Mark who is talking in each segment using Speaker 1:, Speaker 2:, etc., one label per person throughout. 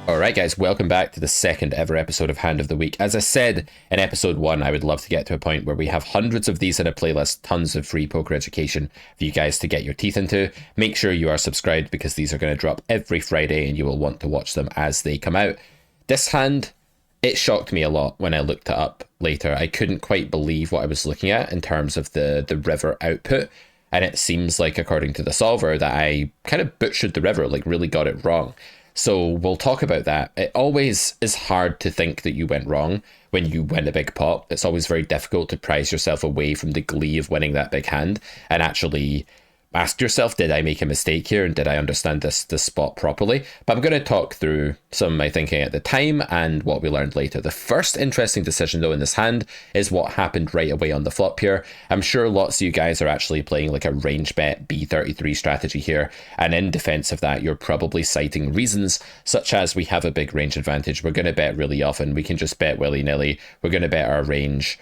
Speaker 1: Alright guys, welcome back to the second ever episode of Hand of the Week. As I said in episode 1, I would love to get to a point where we have hundreds of these in a playlist, tons of free poker education for you guys to get your teeth into. Make sure you are subscribed because these are going to drop every Friday and you will want to watch them as they come out. This hand, it shocked me a lot when I looked it up later. I couldn't quite believe what I was looking at in terms of the river output. And it seems like, according to the solver, that I kind of butchered the river, like really got it wrong. So we'll talk about that. It always is hard to think that you went wrong when you win a big pot. It's always very difficult to prize yourself away from the glee of winning that big hand and actually ask yourself, did I make a mistake here and did I understand this spot properly? But I'm going to talk through some of my thinking at the time and what we learned later. The first interesting decision though in this hand is what happened right away on the flop here. I'm sure lots of you guys are actually playing like a range bet B33 strategy here, and in defense of that you're probably citing reasons such as we have a big range advantage, we're going to bet really often, we can just bet willy-nilly, we're going to bet our range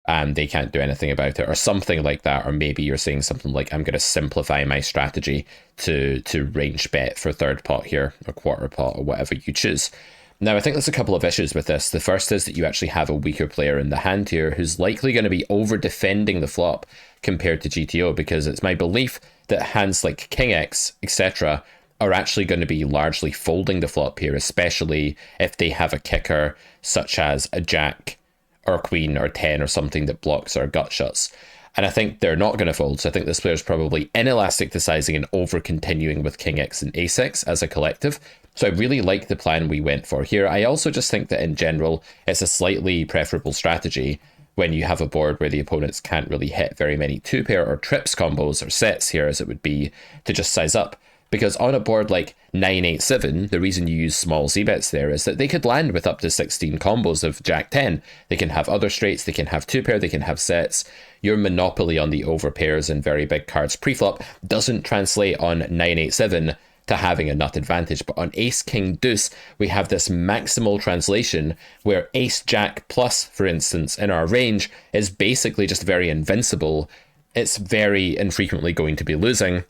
Speaker 1: and they can't do anything about it, or something like that. Or maybe you're saying something like, I'm going to simplify my strategy to range bet for third pot here, or quarter pot, or whatever you choose. Now, I think there's a couple of issues with this. The first is that you actually have a weaker player in the hand here who's likely going to be over defending the flop compared to GTO, because it's my belief that hands like King X, etc., are actually going to be largely folding the flop here, especially if they have a kicker such as a jack or queen or 10 or something that blocks our gut shots. And I think they're not going to fold, so I think this player's probably inelastic to sizing and over continuing with King X and Ace X as a collective. So I really like the plan we went for here. I also just think that in general, it's a slightly preferable strategy when you have a board where the opponents can't really hit very many two pair or trips combos or sets here as it would be to just size up. Because on a board like 9-8-7, the reason you use small z-bets there is that they could land with up to 16 combos of Jack 10. They can have other straights, they can have two pair, they can have sets. Your monopoly on the over pairs and very big cards pre-flop doesn't translate on 9-8-7 to having a nut advantage. But on Ace King Deuce, we have this maximal translation where Ace Jack plus, for instance, in our range is basically just very invincible. It's very infrequently going to be losing,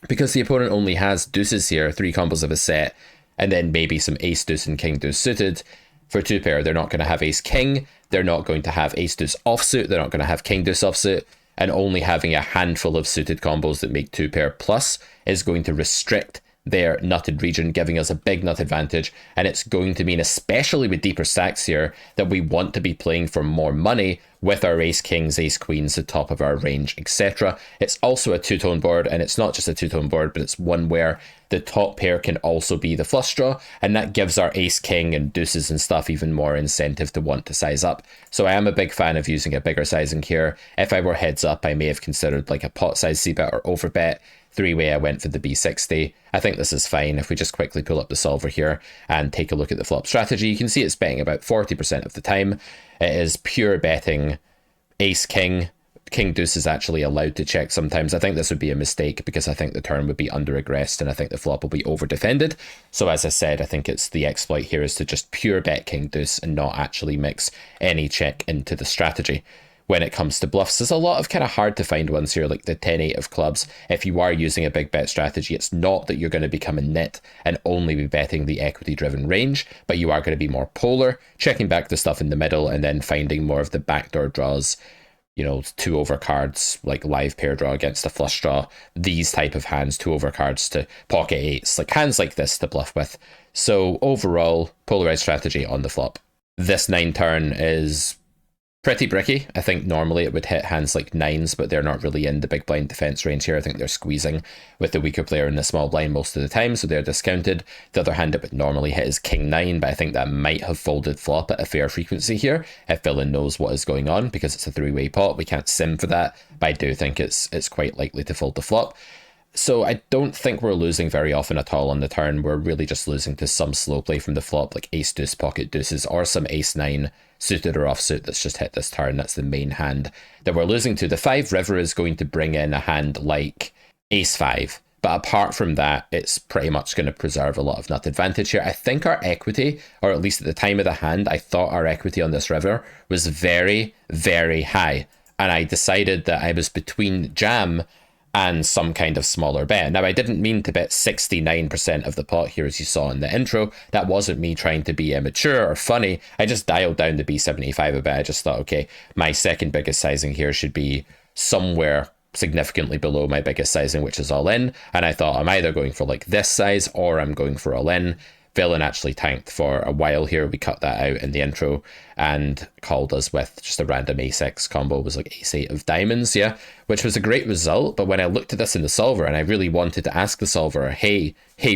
Speaker 1: because the opponent only has deuces here, 3 combos of a set, and then maybe some ace deuce and king deuce suited. For two pair, they're not going to have ace king, they're not going to have ace deuce offsuit, they're not going to have king deuce offsuit, and only having a handful of suited combos that make two pair plus is going to restrict their nutted region, giving us a big nut advantage. And it's going to mean, especially with deeper stacks here, that we want to be playing for more money with our ace kings, ace queens, the top of our range, etc. It's also a two-tone board, and it's not just a two-tone board, but it's one where the top pair can also be the flush draw, and that gives our ace king and deuces and stuff even more incentive to want to size up. So I am a big fan of using a bigger sizing here. If I were heads up, I may have considered like a pot size c-bet or overbet. Three-way, I went for the B60. I think this is fine. If we just quickly pull up the solver here and take a look at the flop strategy, you can see it's betting about 40% of the time. It is pure betting ace king. King deuce is actually allowed to check sometimes. I think this would be a mistake because I think the turn would be under aggressed and I think the flop will be over defended. So as I said, I think it's the exploit here is to just pure bet king deuce and not actually mix any check into the strategy. When it comes to bluffs, there's a lot of kind of hard to find ones here, like the 10-8 of clubs. If you are using a big bet strategy, it's not that you're going to become a nit and only be betting the equity-driven range, but you are going to be more polar, checking back the stuff in the middle and then finding more of the backdoor draws, you know, two over cards, like live pair draw against a flush draw, these type of hands, two over cards to pocket eights, like hands like this to bluff with. So overall, polarized strategy on the flop. This 9 turn is pretty bricky. I think normally it would hit hands like 9s, but they're not really in the big blind defense range here. I think they're squeezing with the weaker player in the small blind most of the time, so they're discounted. The other hand it would normally hit is king 9, but I think that might have folded flop at a fair frequency here if villain knows what is going on, because it's a three-way pot. We can't sim for that, but I do think it's quite likely to fold the flop. So I don't think we're losing very often at all on the turn. We're really just losing to some slow play from the flop, like ace deuce, pocket deuces, or some ace 9 suited or offsuit that's just hit this turn. That's the main hand that we're losing to. The 5 river is going to bring in a hand like ace 5, but apart from that, it's pretty much going to preserve a lot of nut advantage here. I think our equity, or at least at the time of the hand, I thought our equity on this river was very, very high. And I decided that I was between jam and some kind of smaller bet. Now, I didn't mean to bet 69% of the pot here, as you saw in the intro. That wasn't me trying to be immature or funny. I just dialed down the B75 a bit. I just thought, okay, my second biggest sizing here should be somewhere significantly below my biggest sizing, which is all in. And I thought I'm either going for like this size or I'm going for all in. Villain actually tanked for a while here. We cut that out in the intro and called us with just a random ace-x combo. It was like ace-8 of diamonds, yeah, which was a great result. But when I looked at this in the solver and I really wanted to ask the solver, hey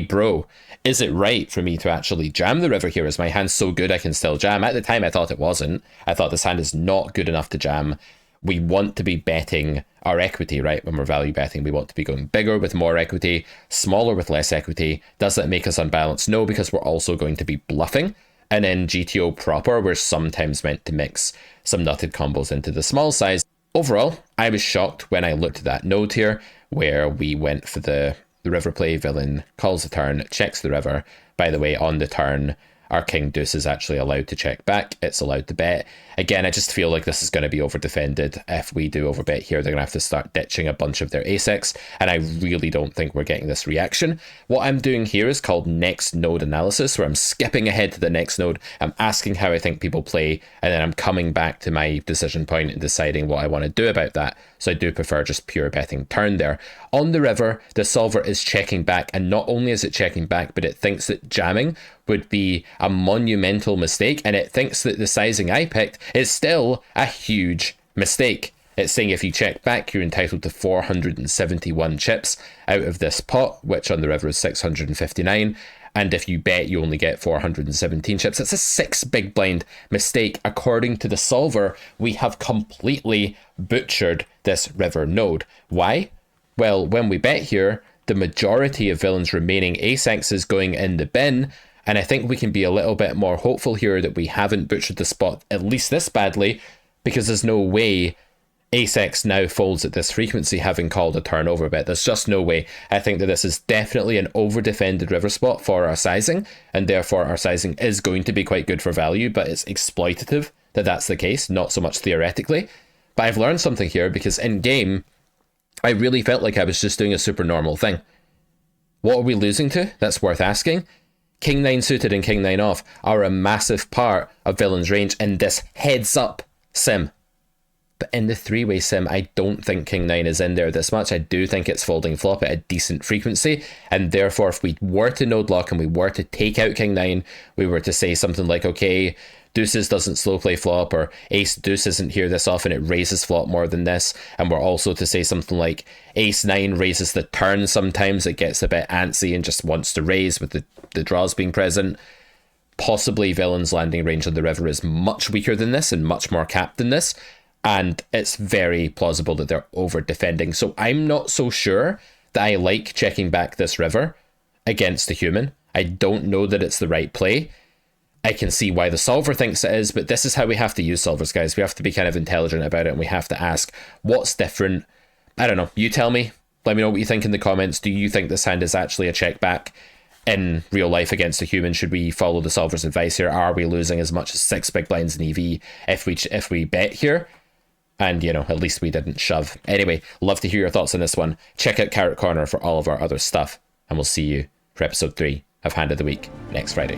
Speaker 1: bro, is it right for me to actually jam the river here? Is my hand so good I can still jam? At the time I thought it wasn't. I thought this hand is not good enough to jam. We want to be betting our equity, right? When we're value betting, we want to be going bigger with more equity, smaller with less equity. Does that make us unbalanced? No, because we're also going to be bluffing. And in GTO proper, we're sometimes meant to mix some nutted combos into the small size. Overall, I was shocked when I looked at that node here, where we went for the river play. Villain calls the turn, checks the river. By the way, on the turn, our king deuce is actually allowed to check back. It's allowed to bet. Again, I just feel like this is going to be over defended. If we do overbet here, they're going to have to start ditching a bunch of their ace-x, and I really don't think we're getting this reaction. What I'm doing here is called next node analysis, where I'm skipping ahead to the next node. I'm asking how I think people play, and then I'm coming back to my decision point and deciding what I want to do about that. So I do prefer just pure betting turn there. On the river, the solver is checking back, and not only is it checking back, but it thinks that jamming would be a monumental mistake, and it thinks that the sizing I picked is still a huge mistake. It's saying if you check back, you're entitled to 471 chips out of this pot, which on the river is 659. And if you bet, you only get 417 chips. It's a 6 big blind mistake. According to the solver, we have completely butchered this river node. Why? Well, when we bet here, the majority of Villain's remaining ace-x is going in the bin. And I think we can be a little bit more hopeful here that we haven't butchered the spot at least this badly, because there's no way ace-x now folds at this frequency having called a turnover bet. There's just no way. I think that this is definitely an over-defended river spot for our sizing, and therefore our sizing is going to be quite good for value, but it's exploitative that that's the case, not so much theoretically. But I've learned something here, because in game, I really felt like I was just doing a super normal thing. What are we losing to? That's worth asking. King 9 suited and King 9 off are a massive part of Villain's range in this heads up sim. But in the three-way sim, I don't think King 9 is in there this much. I do think it's folding flop at a decent frequency, and therefore if we were to node lock and we were to take out King 9, we were to say something like, okay, deuces doesn't slow play flop, or ace deuce isn't here this often, it raises flop more than this. And we're also to say something like ace 9 raises the turn sometimes, it gets a bit antsy and just wants to raise with the draws being present. Possibly Villain's landing range on the river is much weaker than this and much more capped than this, and it's very plausible that they're over defending. So I'm not so sure that I like checking back this river against the human. I don't know that it's the right play. I can see why the solver thinks it is, but this is how we have to use solvers, guys. We have to be kind of intelligent about it, and we have to ask, what's different? I don't know. You tell me. Let me know what you think in the comments. Do you think this hand is actually a check back in real life against a human? Should we follow the solver's advice here? Are we losing as much as 6 big blinds in EV if we bet here? And, you know, at least we didn't shove. Anyway, love to hear your thoughts on this one. Check out Carrot Corner for all of our other stuff, and we'll see you for episode 3 of Hand of the Week next Friday.